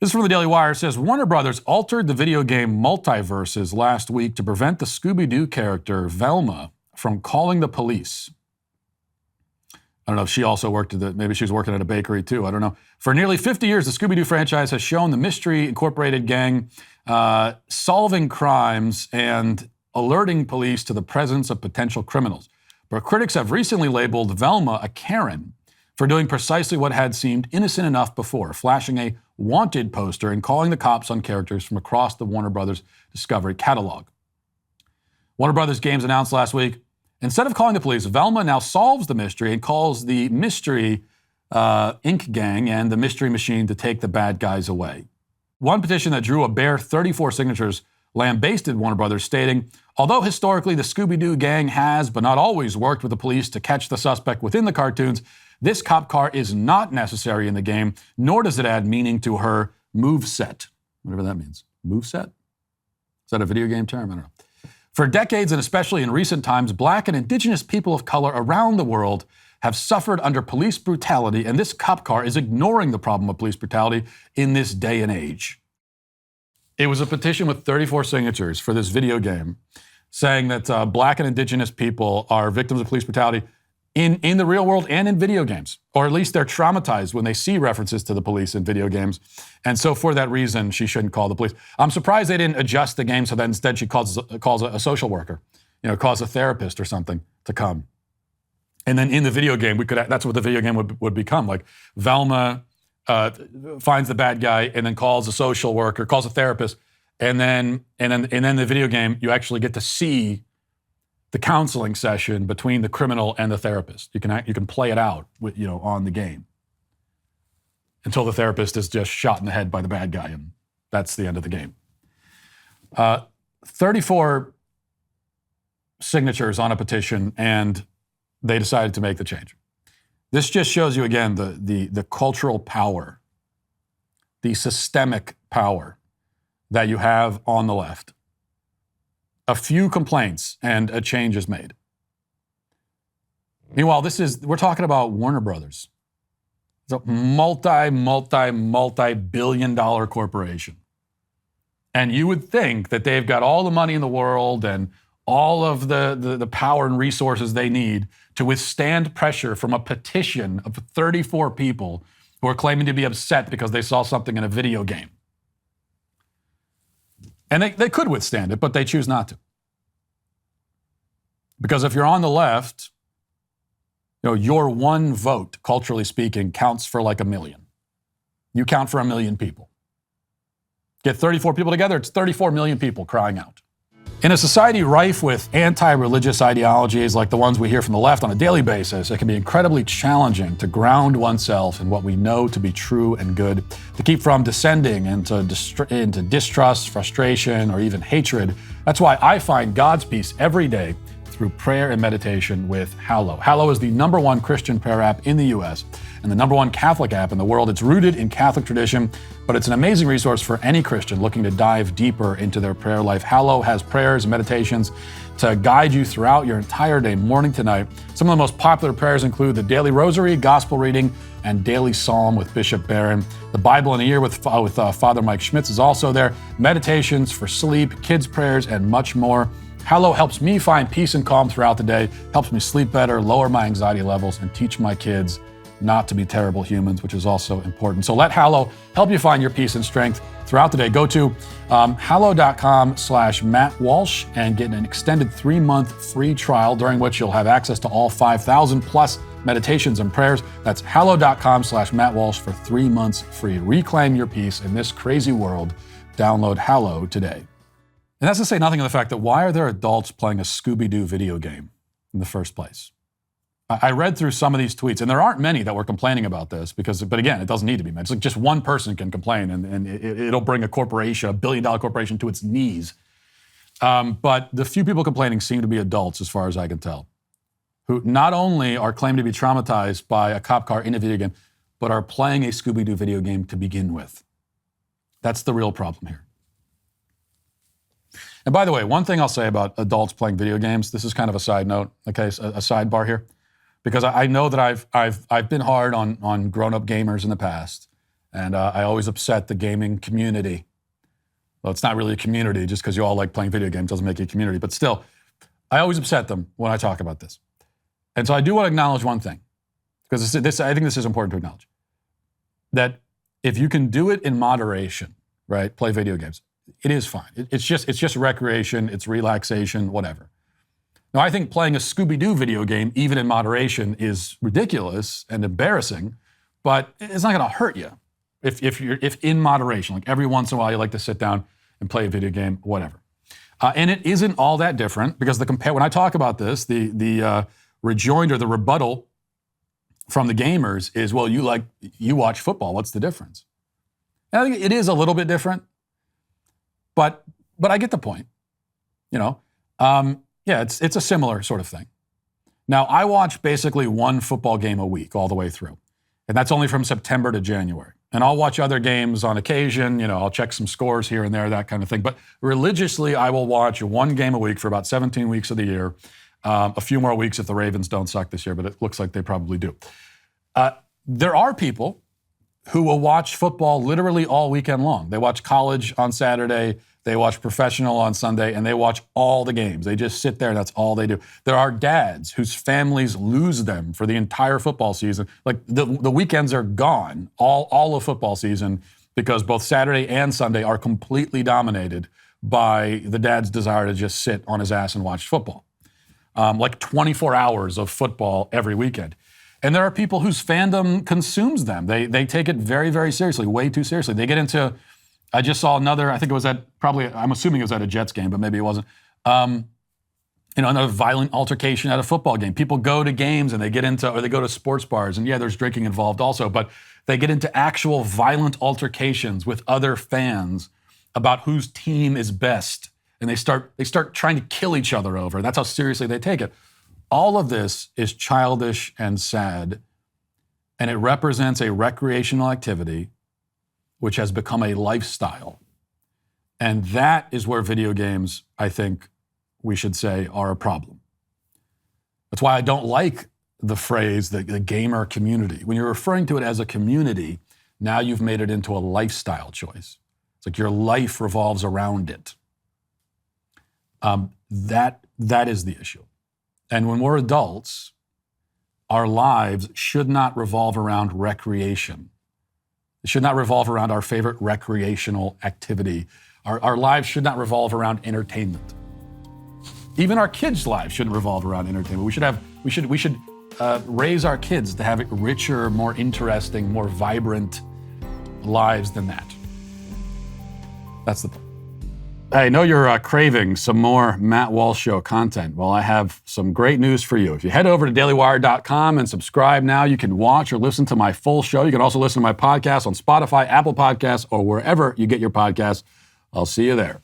This is from the Daily Wire. It says, Warner Brothers altered the video game multiverses last week to prevent the Scooby Doo character, Velma, from calling the police. I don't know if she also worked maybe she was working at a bakery too, I don't know. For nearly 50 years, the Scooby Doo franchise has shown the Mystery Incorporated gang solving crimes and alerting police to the presence of potential criminals. But critics have recently labeled Velma a Karen for doing precisely what had seemed innocent enough before, flashing a wanted poster and calling the cops on characters from across the Warner Brothers Discovery catalog. Warner Brothers Games announced last week, instead of calling the police, Velma now solves the mystery and calls the Mystery Inc. gang and the Mystery Machine to take the bad guys away. One petition that drew a bare 34 signatures lambasted Warner Brothers, stating, although historically the Scooby Doo gang has, but not always, worked with the police to catch the suspect within the cartoons, this cop car is not necessary in the game, nor does it add meaning to her moveset. Whatever that means. Moveset? Is that a video game term? I don't know. For decades, and especially in recent times, Black and Indigenous people of color around the world have suffered under police brutality, and this cop car is ignoring the problem of police brutality in this day and age. It was a petition with 34 signatures for this video game saying that Black and Indigenous people are victims of police brutality in the real world and in video games, or at least they're traumatized when they see references to the police in video games. And so for that reason, she shouldn't call the police. I'm surprised they didn't adjust the game so that instead she calls a social worker, calls a therapist or something to come. And then in the video game, that's what the video game would become. Like Velma finds the bad guy and then calls a social worker, calls a therapist, and then the video game, you actually get to see the counseling session between the criminal and the therapist. You can play it out on the game until the therapist is just shot in the head by the bad guy, and that's the end of the game. 34 signatures on a petition, and they decided to make the change. This just shows you again the cultural power, the systemic power that you have on the left. A few complaints and a change is made. Meanwhile, we're talking about Warner Brothers. It's a multi-billion-dollar corporation. And you would think that they've got all the money in the world and all of the power and resources they need to withstand pressure from a petition of 34 people who are claiming to be upset because they saw something in a video game. And they could withstand it, but they choose not to. Because if you're on the left, your one vote, culturally speaking, counts for like 1 million. You count for 1 million people. Get 34 people together, it's 34 million people crying out. In a society rife with anti-religious ideologies like the ones we hear from the left on a daily basis, it can be incredibly challenging to ground oneself in what we know to be true and good, to keep from descending into distrust, frustration, or even hatred. That's why I find God's peace every day through prayer and meditation with Hallow. Hallow is the #1 Christian prayer app in the U.S. and the #1 Catholic app in the world. It's rooted in Catholic tradition, but it's an amazing resource for any Christian looking to dive deeper into their prayer life. Hallow has prayers and meditations to guide you throughout your entire day, morning to night. Some of the most popular prayers include the Daily Rosary, Gospel Reading, and Daily Psalm with Bishop Barron. The Bible in a Year with Father Mike Schmitz is also there. Meditations for sleep, kids' prayers, and much more. Hallow helps me find peace and calm throughout the day, helps me sleep better, lower my anxiety levels, and teach my kids not to be terrible humans, which is also important. So let Hallow help you find your peace and strength throughout the day. Go to hallow.com/Matt Walsh and get an extended 3-month free trial during which you'll have access to all 5,000 plus meditations and prayers. That's hallow.com/Matt Walsh for 3 months free. Reclaim your peace in this crazy world. Download Hallow today. And that's to say nothing of the fact that why are there adults playing a Scooby Doo video game in the first place? I read through some of these tweets, and there aren't many that were complaining about this but again, it doesn't need to be. It's like just one person can complain, and it'll bring a corporation, $1 billion corporation, to its knees. But the few people complaining seem to be adults, as far as I can tell, who not only are claiming to be traumatized by a cop car in a video game, but are playing a Scooby Doo video game to begin with. That's the real problem here. And by the way, one thing I'll say about adults playing video games, this is kind of a side note, okay, a sidebar here, because I know that I've been hard on grown-up gamers in the past, And I always upset the gaming community. Well, it's not really a community. Just because you all like playing video games doesn't make it a community. But still, I always upset them when I talk about this. And so I do want to acknowledge one thing, because I think this is important to acknowledge, that if you can do it in moderation, right, play video games, it is fine. It's just recreation, it's relaxation, whatever. Now, I think playing a Scooby Doo video game, even in moderation, is ridiculous and embarrassing, but it's not going to hurt you if in moderation. Like every once in a while, you like to sit down and play a video game, whatever. And it isn't all that different, because when I talk about this, the rejoinder, the rebuttal from the gamers is, well, you watch football. What's the difference? And I think it is a little bit different, but I get the point. Yeah, it's a similar sort of thing. Now, I watch basically one football game a week all the way through, and that's only from September to January. And I'll watch other games on occasion. I'll check some scores here and there, that kind of thing. But religiously, I will watch one game a week for about 17 weeks of the year. A few more weeks if the Ravens don't suck this year, but it looks like they probably do. There are people who will watch football literally all weekend long. They watch college on Saturday, they watch professional on Sunday, and they watch all the games. They just sit there and that's all they do. There are dads whose families lose them for the entire football season. Like the weekends are gone, all of football season, because both Saturday and Sunday are completely dominated by the dad's desire to just sit on his ass and watch football. Like 24 hours of football every weekend. And there are people whose fandom consumes them. They take it very, very seriously, way too seriously. They get into, I just saw another, I think it was I'm assuming it was at a Jets game, but maybe it wasn't. Another violent altercation at a football game. People go to games and they go to sports bars, and yeah, there's drinking involved also, but they get into actual violent altercations with other fans about whose team is best. And they start trying to kill each other over. That's how seriously they take it. All of this is childish and sad, and it represents a recreational activity which has become a lifestyle. And that is where video games, I think we should say, are a problem. That's why I don't like the phrase, the gamer community. When you're referring to it as a community, now you've made it into a lifestyle choice. It's like your life revolves around it. That is the issue. And when we're adults, our lives should not revolve around recreation. It should not revolve around our favorite recreational activity. Our lives should not revolve around entertainment. Even our kids' lives shouldn't revolve around entertainment. We should raise our kids to have richer, more interesting, more vibrant lives than that. That's the point. I know you're craving some more Matt Walsh Show content. Well, I have some great news for you. If you head over to dailywire.com and subscribe now, you can watch or listen to my full show. You can also listen to my podcast on Spotify, Apple Podcasts, or wherever you get your podcasts. I'll see you there.